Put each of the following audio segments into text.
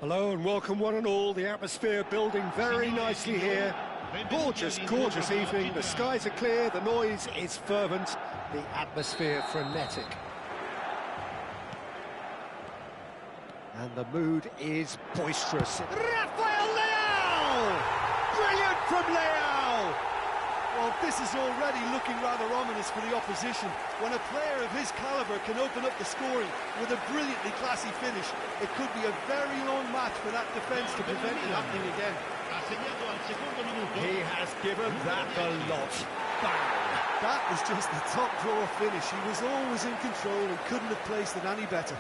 Hello and welcome one and all. The atmosphere building very nicely here. Gorgeous, gorgeous evening. The skies are clear, the noise is fervent, the atmosphere frenetic. And the mood is boisterous. Rafael Leao! Brilliant from Leao! Well, this is already looking rather ominous for the opposition. When a player of his calibre can open up the scoring with a brilliantly classy finish, it could be a very long match for that defence to prevent it happening again. He has given that the lot. Bang! That was just the top drawer finish. He was always in control and couldn't have placed it any better.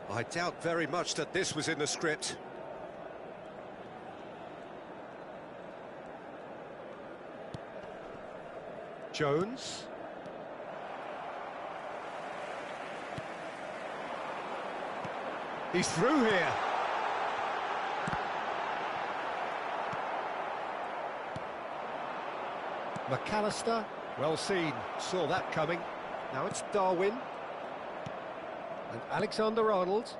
I doubt very much that this was in the script. Jones. He's through here. McAllister, well seen, saw that coming. Now it's Darwin. And Alexander-Arnold.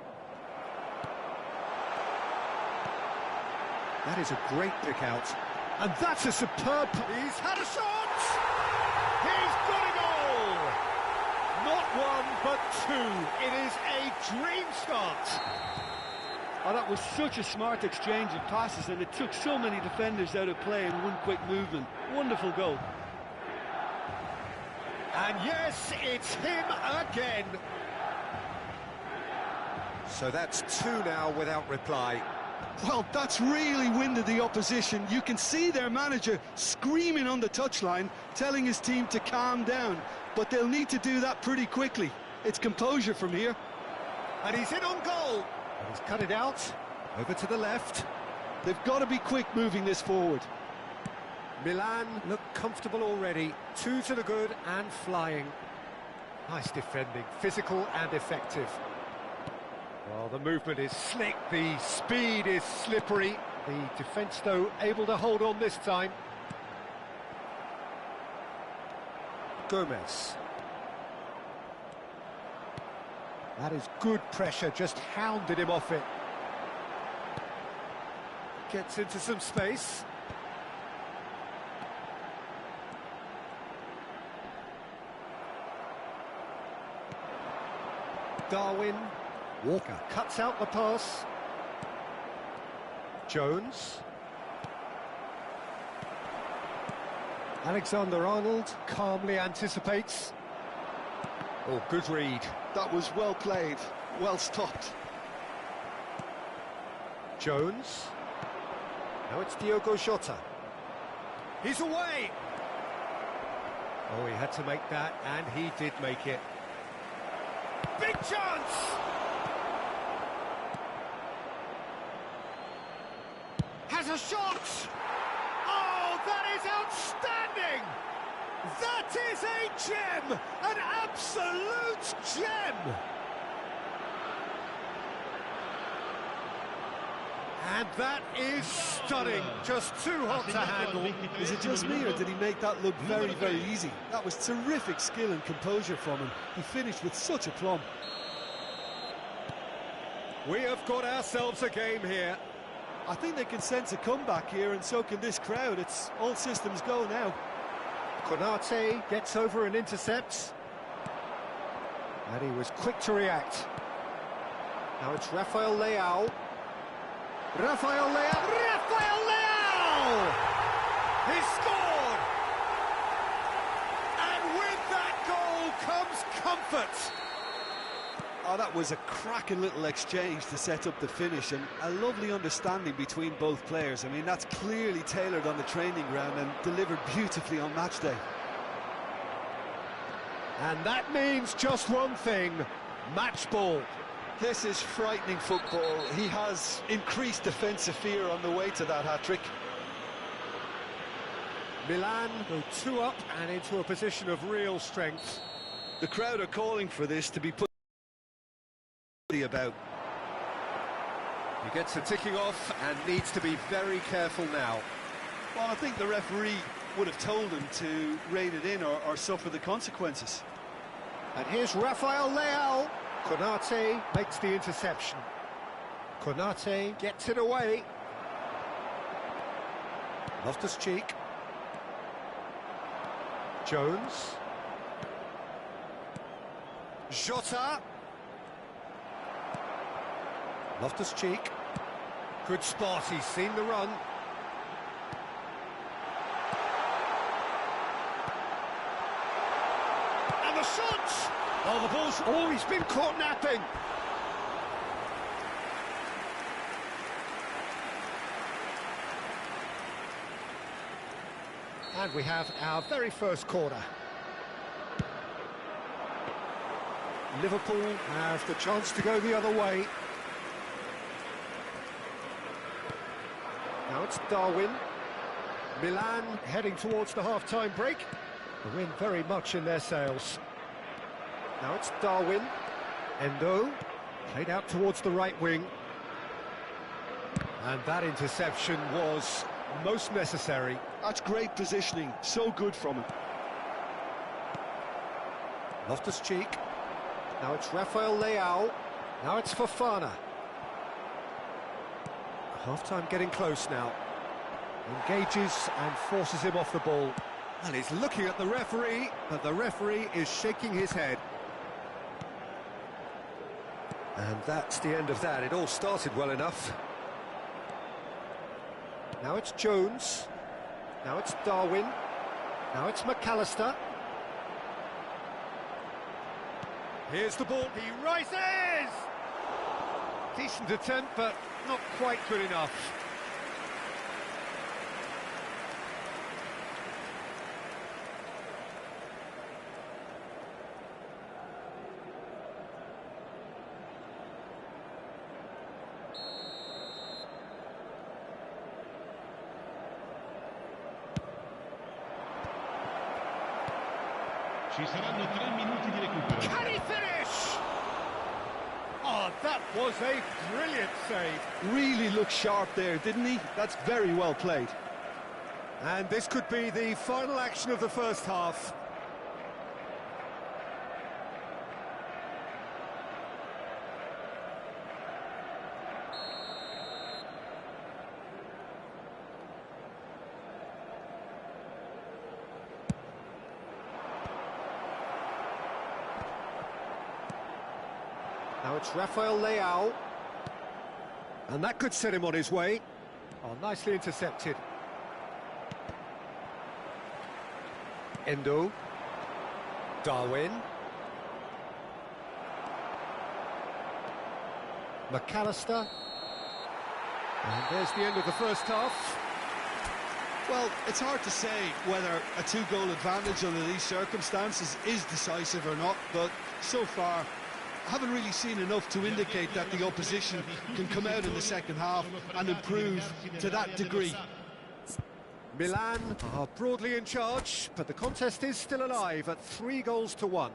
That is a great pick out. And that's a superb... He's had a shot! He's got a goal! Not one, but two. It is a dream start. Oh, that was such a smart exchange of passes, and it took so many defenders out of play in one quick movement. Wonderful goal. And yes, it's him again. So that's two now without reply. Well, that's really winded the opposition. You can see their manager screaming on the touchline, telling his team to calm down. But they'll need to do that pretty quickly. It's composure from here. And he's in on goal. And he's cut it out. Over to the left. They've got to be quick moving this forward. Milan look comfortable already. Two to the good and flying. Nice defending, physical and effective. Well, the movement is slick, the speed is slippery. The defence, though, able to hold on this time. Gomez. That is good pressure, just hounded him off it. Gets into some space. Darwin. Walker cuts out the pass. Jones. Alexander-Arnold calmly anticipates. Oh, good read. That was well played, well stopped. Jones. Now it's Diogo Jota. He's away! Oh, he had to make that, and he did make it. Big chance! Has a shot! Oh, that is outstanding! That is a gem! An absolute gem! And that is stunning, just too hot to handle. Is it just me, or did he make that look very, very easy? That was terrific skill and composure from him. He finished with such aplomb. We have got ourselves a game here. I think they can sense a comeback here, and so can this crowd. It's all systems go now. Konate gets over and intercepts. And he was quick to react. Now it's Rafael Leao. Rafael Leao! Rafael Leao! He scored! And with that goal comes comfort. Oh, that was a cracking little exchange to set up the finish, and a lovely understanding between both players. I mean, that's clearly tailored on the training ground and delivered beautifully on match day. And that means just one thing, match ball. This is frightening football. He has increased defensive fear on the way to that hat-trick. Milan go 2 up and into a position of real strength. The crowd are calling for this to be put about. He gets the ticking off and needs to be very careful now. Well, I think the referee would have told him to rein it in or suffer the consequences. And here's Rafael Leao. Konate makes the interception. Konate gets it away. Loftus-Cheek. Jones. Jota. Loftus-Cheek. Good spot, he's seen the run. And the shot! Oh, the ball's... Oh, he's been caught napping. And we have our very first corner. Liverpool have the chance to go the other way. Now it's Darwin. Milan heading towards the half-time break. The wind very much in their sails. Now it's Darwin. Endo played out towards the right wing. And that interception was most necessary. That's great positioning, so good from him. Loftus-Cheek. Now it's Rafael Leao. Now it's Fofana. Half-time getting close now. Engages and forces him off the ball. And he's looking at the referee, but the referee is shaking his head. And that's the end of that. It all started well enough. Now it's Jones. Now it's Darwin. Now it's McAllister. Here's the ball. He rises! Decent attempt, but not quite good enough. Ci saranno 3 minuti di recupero. Can he finish? Oh, that was a brilliant save. Really looked sharp there, didn't he? That's very well played. And this could be the final action of the first half. Now it's Rafael Leao. And that could set him on his way. Oh, nicely intercepted. Endo. Darwin. McAllister. And there's the end of the first half. Well, it's hard to say whether a 2-goal advantage under these circumstances is decisive or not, but so far I haven't really seen enough to indicate that the opposition can come out in the second half and improve to that degree. Milan are broadly in charge, but the contest is still alive at 3-1.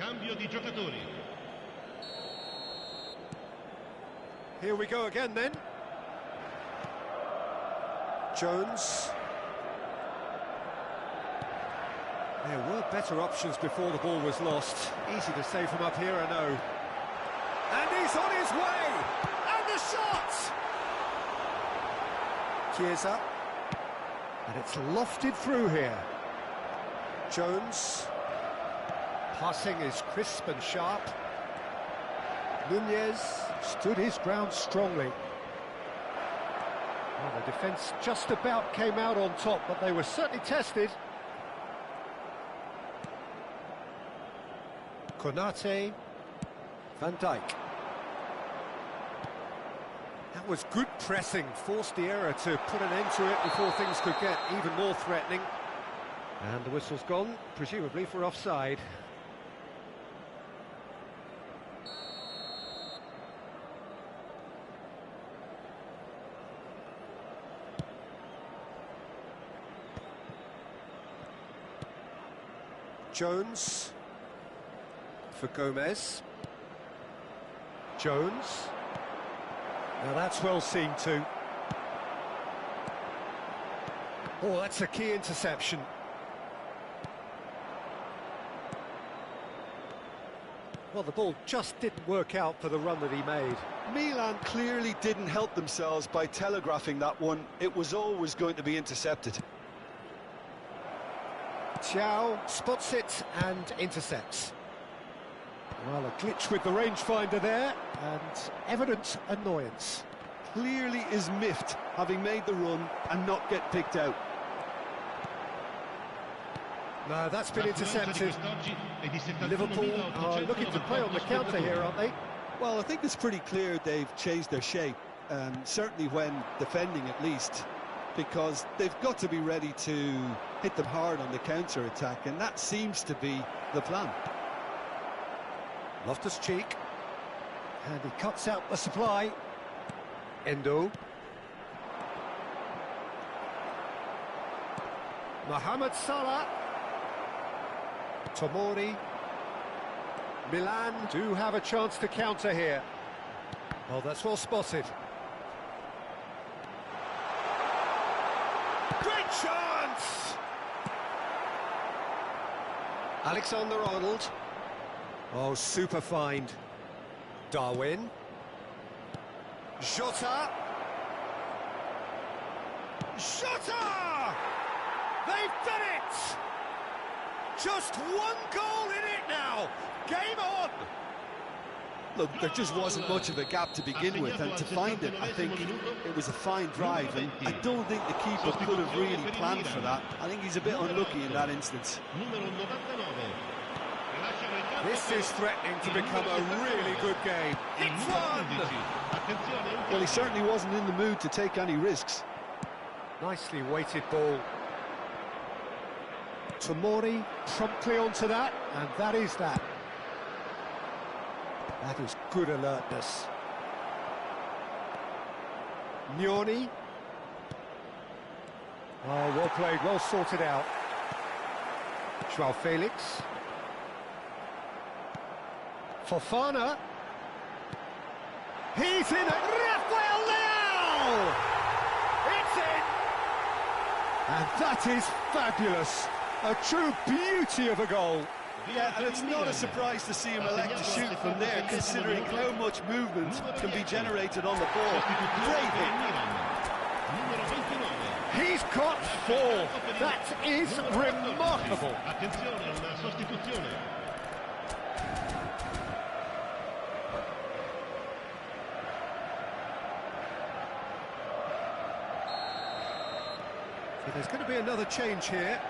Cambio di giocatori. Here we go again then. Jones. There were better options before the ball was lost. Easy to say from up here, I know. And he's on his way! And the shot! Chiesa. And it's lofted through here. Jones. Passing is crisp and sharp. Nunez stood his ground strongly. Well, the defence just about came out on top, but they were certainly tested. Konate, Van Dijk. That was good pressing, forced the error to put an end to it before things could get even more threatening. And the whistle's gone, presumably for offside. Jones for Gomez. Jones. Now that's well seen too. Oh, that's a key interception. Well, the ball just didn't work out for the run that he made. Milan clearly didn't help themselves by telegraphing that one. It was always going to be intercepted. Thiaw spots it and intercepts. Well, a glitch with the rangefinder there, and evident annoyance. Clearly is miffed, having made the run and not get picked out. No, that's been intercepted. Liverpool are looking to play on the counter here, aren't they? Well, I think it's pretty clear they've changed their shape, certainly when defending at least, because they've got to be ready to hit them hard on the counter-attack, and that seems to be the plan. Loftus-Cheek, and he cuts out the supply. Endo. Mohamed Salah. Tomori. Milan do have a chance to counter here. Oh, that's well spotted. Great chance! Alexander-Arnold. Oh, super find. Darwin. Jota. Jota! They've done it! Just one goal in it now. Game on! Look, there just wasn't much of a gap to begin with, and to find it, I think it was a fine drive, and I don't think the keeper could have really planned for that. I think he's a bit unlucky in that instance. This is threatening to become a really good game. It's one! Well, he certainly wasn't in the mood to take any risks. Nicely weighted ball. Tomori promptly onto that, and that is that. That is good alertness. Nyoni. Oh, well played, well sorted out. Joao Felix. Fofana. He's in it. Rafael Leao! It's in! And that is fabulous. A true beauty of a goal. Yeah, and it's not a surprise to see him elect to shoot from there, considering how much movement can be generated on the ball. Great hit. He's got four. That is remarkable. So there's going to be another change here.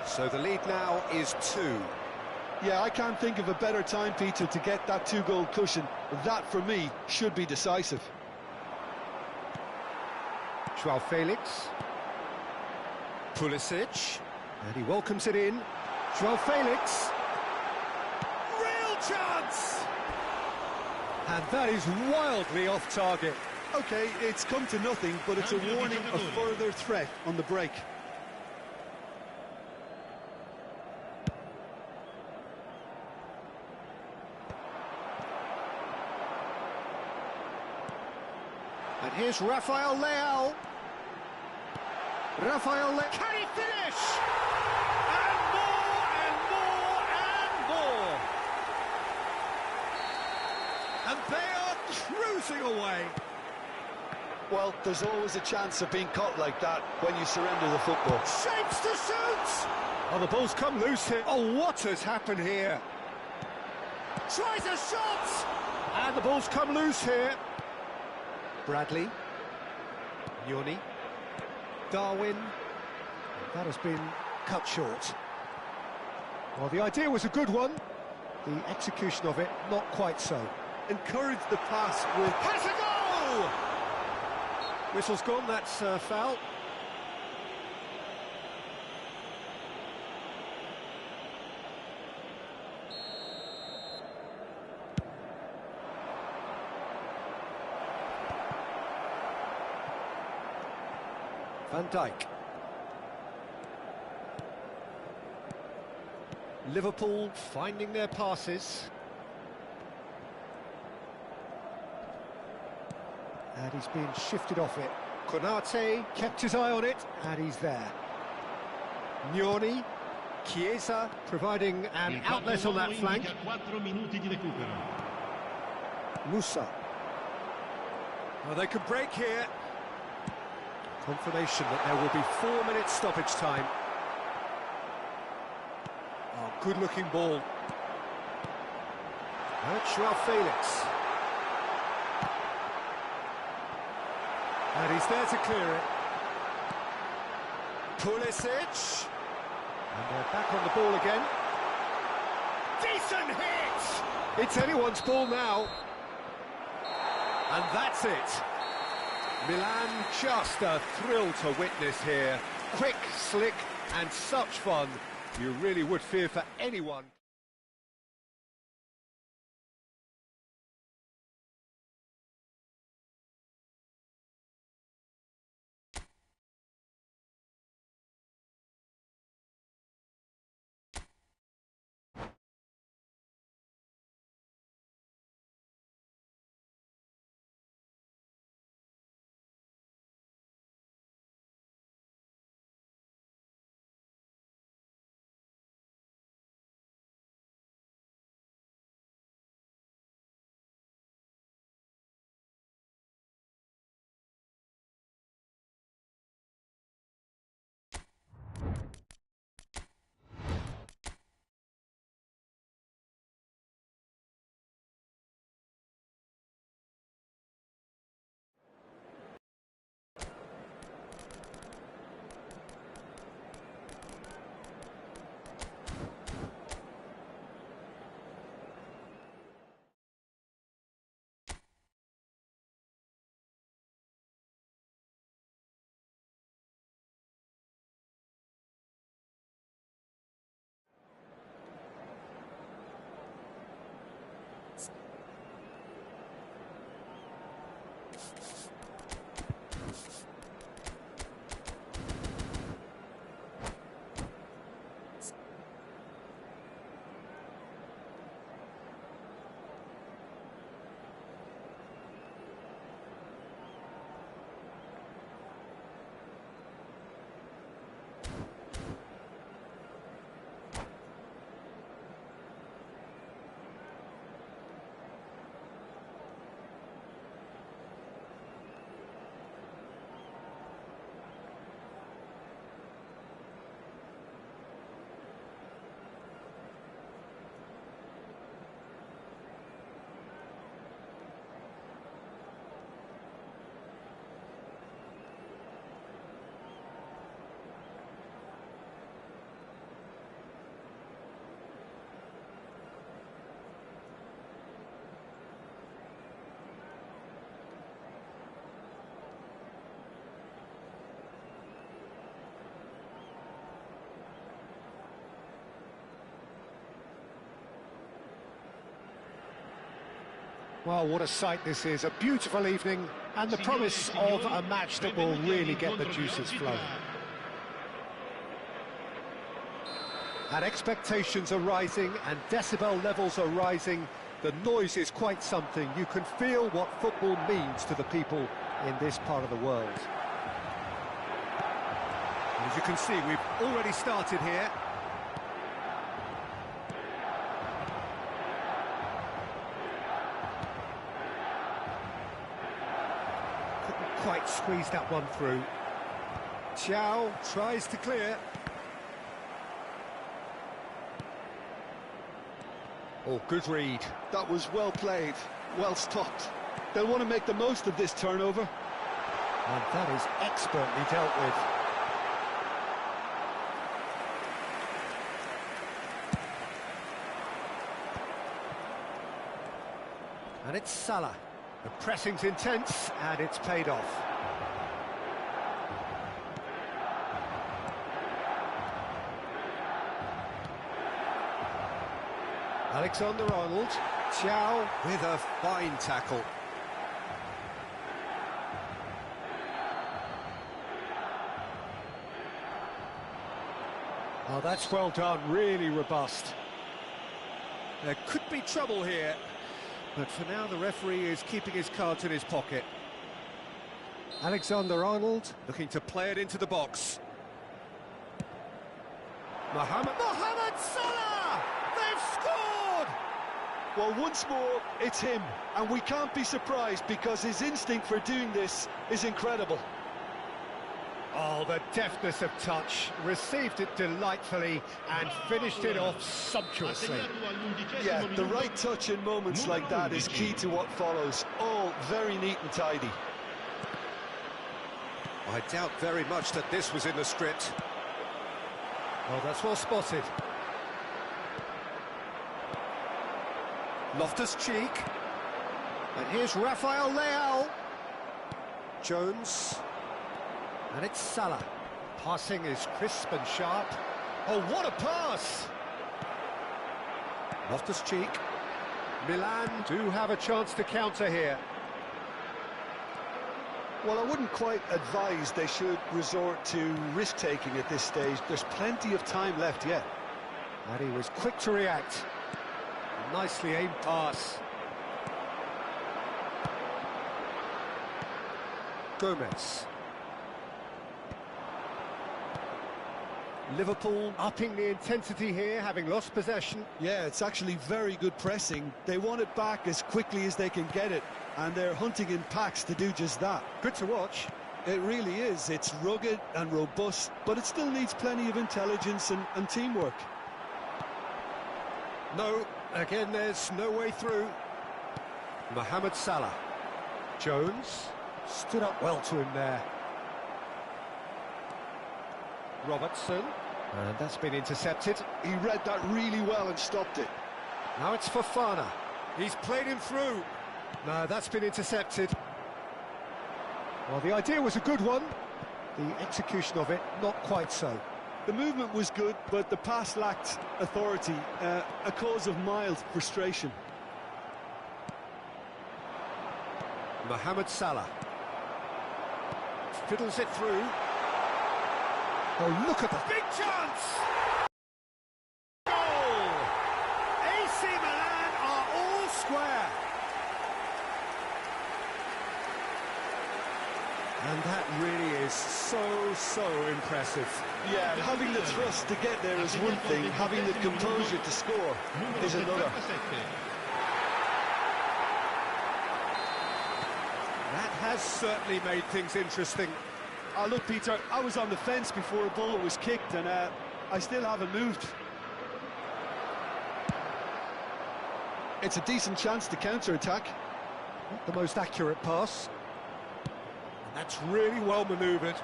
So the lead now is 2. Yeah, I can't think of a better time, Peter, to get that 2-goal cushion. That, for me, should be decisive. Joao Felix. Pulisic. And he welcomes it in. Joao Felix. Real chance! And that is wildly off target. OK, it's come to nothing, but it's a warning of further threat on the break. And here's Rafael Leao. Rafael Leao. Can he finish? And more, and more, and more. And they are cruising away. Well, there's always a chance of being caught like that when you surrender the football. Shapes to shoot! Oh, the ball's come loose here. Oh, what has happened here? Tries a shot! And the ball's come loose here. Bradley. Yoni. Darwin. That has been cut short. Well, the idea was a good one. The execution of it, not quite so. Encourage the pass with... Has a goal! Whistle's gone, that's foul. Van Dijk. Liverpool finding their passes. And he's been shifted off it. Konate kept his eye on it, and he's there. Nyoni, Chiesa providing an outlet on that flank. 4 minuti di recupero. Musa. Well, they could break here. Confirmation that there will be 4 minutes stoppage time. Oh, good-looking ball. That's Joao Felix. And he's there to clear it. Pulisic. And they're back on the ball again. Decent hit! It's anyone's ball now. And that's it. Milan, just a thrill to witness here. Quick, slick, and such fun. You really would fear for anyone. Well, what a sight this is, a beautiful evening, and the promise of a match that will really get the juices flowing. And expectations are rising, and decibel levels are rising. The noise is quite something. You can feel what football means to the people in this part of the world. As you can see, we've already started here. Couldn't quite squeeze that one through. Thiaw tries to clear. Oh, good read. That was well played, well stopped. They'll want to make the most of this turnover. And that is expertly dealt with. And it's Salah. The pressing's intense, and it's paid off. Alexander-Arnold. Thiaw with a fine tackle. Oh, that's well done, really robust. There could be trouble here, but for now the referee is keeping his cards in his pocket. Alexander-Arnold looking to play it into the box. Mohamed Salah! They've scored! Well, once more, it's him, and we can't be surprised because his instinct for doing this is incredible. Oh, the deftness of touch, received it delightfully and finished it off sumptuously. Yeah, the right touch in moments like that is key to what follows. All very neat and tidy. I doubt very much that this was in the script. Oh, that's well spotted. Loftus-Cheek. And here's Rafael Leao. Jones. And it's Salah. Passing is crisp and sharp. Oh, what a pass! Loftus-Cheek. Milan do have a chance to counter here. Well, I wouldn't quite advise they should resort to risk-taking at this stage. There's plenty of time left yet. And he was quick to react. Nicely aimed pass. Gomez. Liverpool upping the intensity here, having lost possession. Yeah, it's actually very good pressing. They want it back as quickly as they can get it, and they're hunting in packs to do just that. Good to watch. It really is. It's rugged and robust, but it still needs plenty of intelligence and teamwork. No, again, there's no way through. Mohamed Salah. Jones stood up well to him there. Robertson, and that's been intercepted. He read that really well and stopped it. Now it's Fofana. He's played him through. No, that's been intercepted. Well, the idea was a good one. The execution of it, not quite so. The movement was good, but the pass lacked authority, a cause of mild frustration. Mohamed Salah. Fiddles it through. Oh, look at the big chance! Goal! AC Milan are all square. And that really is so impressive. Yeah, having the trust to get there is one thing, having the composure to score is another. That has certainly made things interesting. Look, Peter, I was on the fence before a ball was kicked, and I still haven't moved. It's a decent chance to counter-attack. Not the most accurate pass. And that's really well manoeuvred.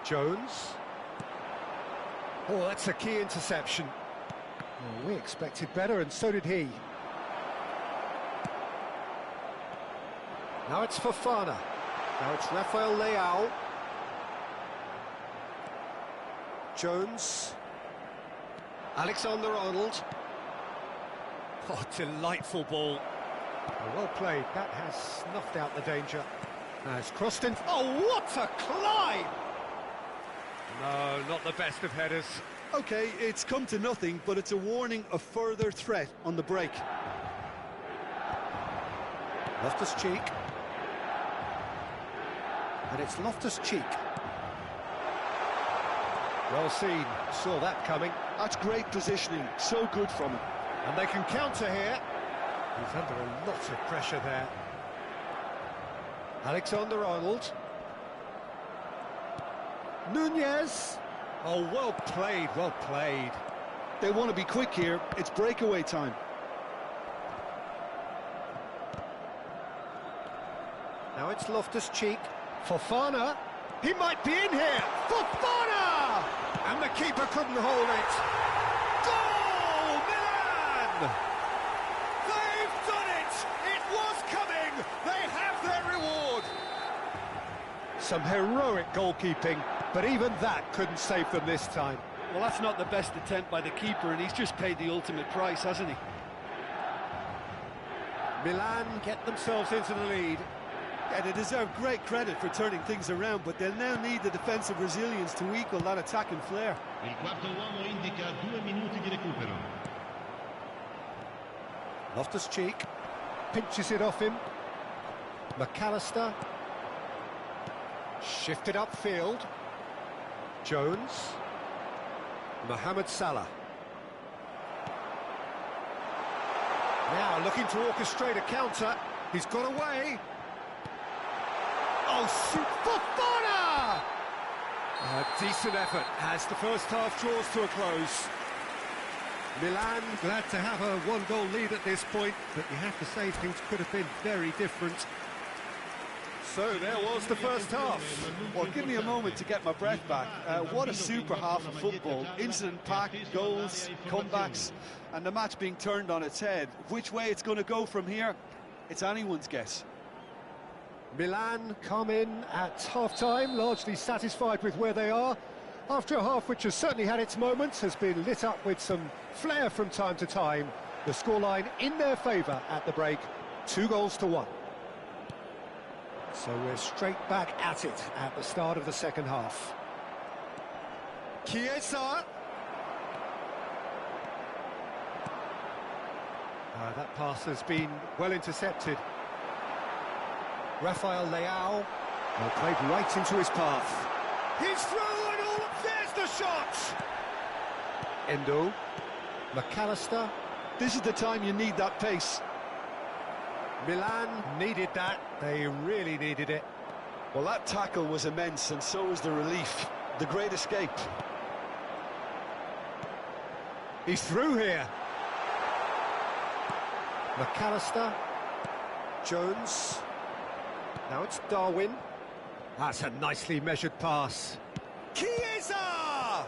Jones. Oh, that's a key interception. Well, we expected better, and so did he. Now it's Fofana. Now it's Rafael Leao. Jones. Alexander-Arnold. Oh, delightful ball. Oh, well played. That has snuffed out the danger. Now it's crossed in. Oh, what a climb! No, not the best of headers. OK, it's come to nothing, but it's a warning of further threat on the break. Loftus-Cheek. And it's Loftus-Cheek. Well seen, saw that coming. That's great positioning, so good from him. And they can counter here. He's under a lot of pressure there. Alexander-Arnold. Nunez. Oh, well played, well played. They want to be quick here, it's breakaway time. Now it's Loftus-Cheek. Fofana. He might be in here. Fofana! And the keeper couldn't hold it. Goal, Milan! They've done it! It was coming! They have their reward! Some heroic goalkeeping, but even that couldn't save them this time. Well, that's not the best attempt by the keeper, and he's just paid the ultimate price, hasn't he? Milan get themselves into the lead. Yeah, they deserve great credit for turning things around, but they'll now need the defensive resilience to equal that attacking flair. Il quarto uomo indica 2 minuti di recupero. Loftus-Cheek pinches it off him. McAllister. Shifted upfield. Jones. Mohamed Salah. Now looking to orchestrate a counter. He's got away. Oh, shoot, Fofana! A decent effort as the first half draws to a close. Milan glad to have a one-goal lead at this point, but you have to say things could have been very different. So there was the first half. Well, give me a moment to get my breath back. What a super half of football. Incident-packed, goals, comebacks, and the match being turned on its head. Which way it's going to go from here, it's anyone's guess. Milan come in at half-time, largely satisfied with where they are. After a half which has certainly had its moments, has been lit up with some flair from time to time. The scoreline in their favour at the break, 2-1. So we're straight back at it at the start of the second half. Chiesa. That pass has been well intercepted. Rafael Leao. Well, played right into his path. He's through and all, there's the shot! Endo. McAllister. This is the time you need that pace. Milan needed that, they really needed it. Well, that tackle was immense, and so was the relief. The great escape. He's through here. McAllister. Jones. Now it's Darwin. That's a nicely measured pass. Chiesa!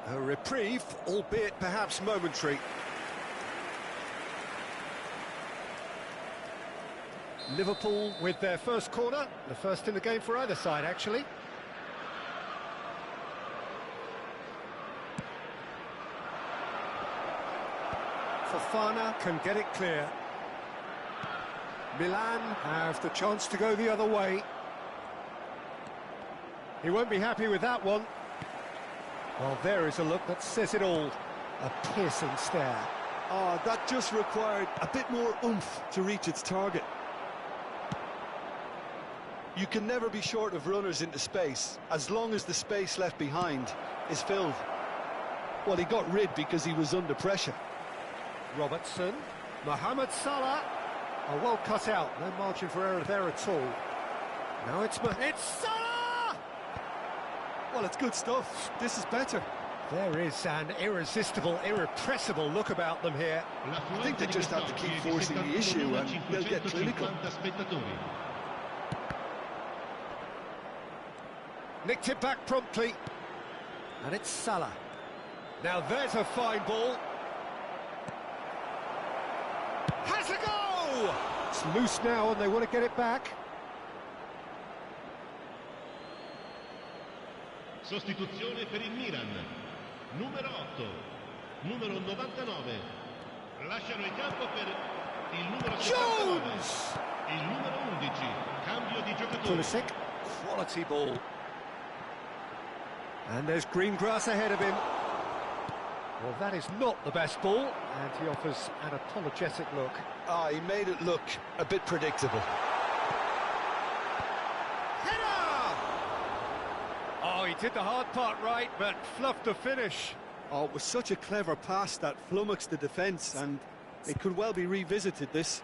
A reprieve, albeit perhaps momentary. Liverpool with their first corner, the first in the game for either side, actually. Fofana can get it clear. Milan have the chance to go the other way. He won't be happy with that one. Well, there is a look that says it all. A piercing stare. Oh, that just required a bit more oomph to reach its target. You can never be short of runners into space, as long as the space left behind is filled. Well, he got rid because he was under pressure. Robertson. Mohamed Salah. Oh, well cut out. No margin for error there at all. Now it's Salah! Well, it's good stuff. This is better. There is an irresistible, irrepressible look about them here. I think they just have to keep forcing the issue and they'll get clinical. Nicked it back promptly. And it's Salah. Now there's a fine ball. Has a go! It's loose now and they want to get it back. Sostituzione per il Milan. Numero 8, numero 99. Lasciano il campo per il numero 79. Jones! Il numero 11. Cambio di giocatore. Pulisic, quality ball. And there's green grass ahead of him. Well, that is not the best ball, and he offers an apologetic look. He made it look a bit predictable. Header! Oh, he did the hard part right, but fluffed the finish. Oh, it was such a clever pass that flummoxed the defence, and it could well be revisited, this.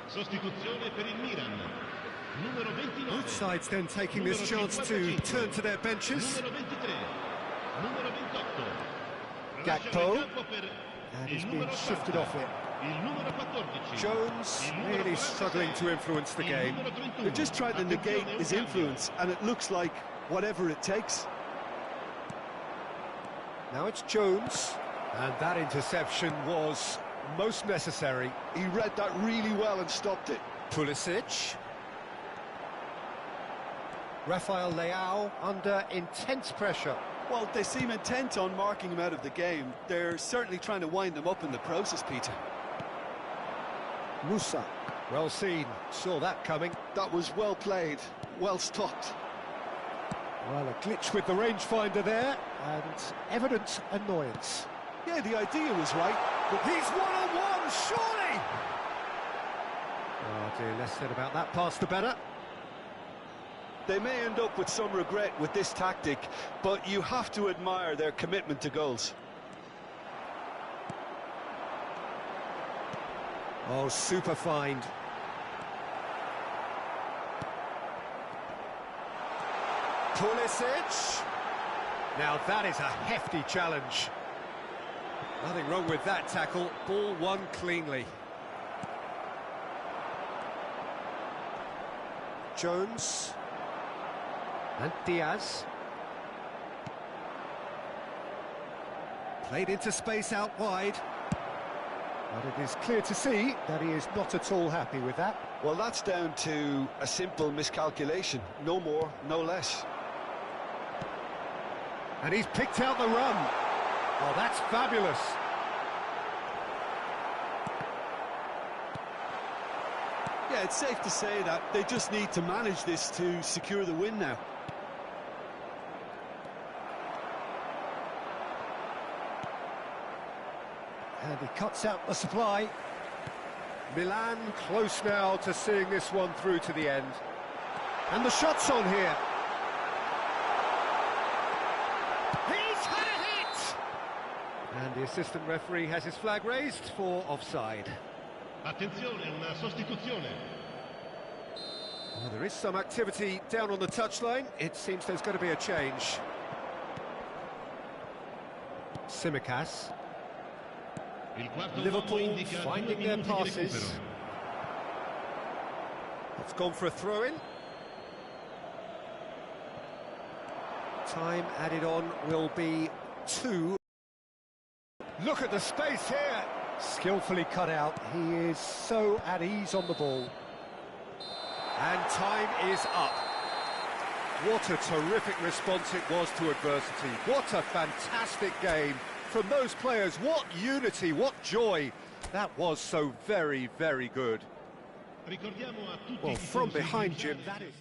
Sostituzione per il Milan. Numero 29. Both sides then taking this chance to turn to their benches. Numero 23. Numero 28. Gakpo. And he's been shifted off it. Il numero 14. Jones really struggling to influence the game. They're just trying to negate his influence, and it looks like whatever it takes. Now it's Jones, and that interception was most necessary. He read that really well and stopped it. Pulisic. Rafael Leao under intense pressure. Well, they seem intent on marking him out of the game. They're certainly trying to wind him up in the process, Peter. Musa. Well seen, saw that coming. That was well played, well stopped. Well, a glitch with the rangefinder there, and evident annoyance. Yeah, the idea was right, but He's one-on-one, surely! Oh dear, less said about that pass the better. they may end up with some regret with this tactic, but you have to admire their commitment to goals. Oh, super find. Pulisic. Now that is a hefty challenge. Nothing wrong with that tackle. Ball won cleanly. Jones. And Diaz. Played into space out wide. But it is clear to see that he is not at all happy with that. Well, that's down to a simple miscalculation. No more, no less. And he's picked out the run. Oh, that's fabulous. Yeah, it's safe to say that they just need to manage this to secure the win now. And he cuts out the supply. Milan close now to seeing this one through to the end. And the shot's on here. He's had a hit! And the assistant referee has his flag raised for offside. Attenzione, una sostituzione. Well, there is some activity down on the touchline. It seems there's going to be a change. Tsimikas. Liverpool finding their passes. It's gone for a throw-in. Time added on will be 2. Look at the space here. Skillfully cut out. He is so at ease on the ball. And time is up. What a terrific response it was to adversity. What a fantastic game from those players. What unity, what joy. That was so very, very good. Well, from behind, Jim, that is...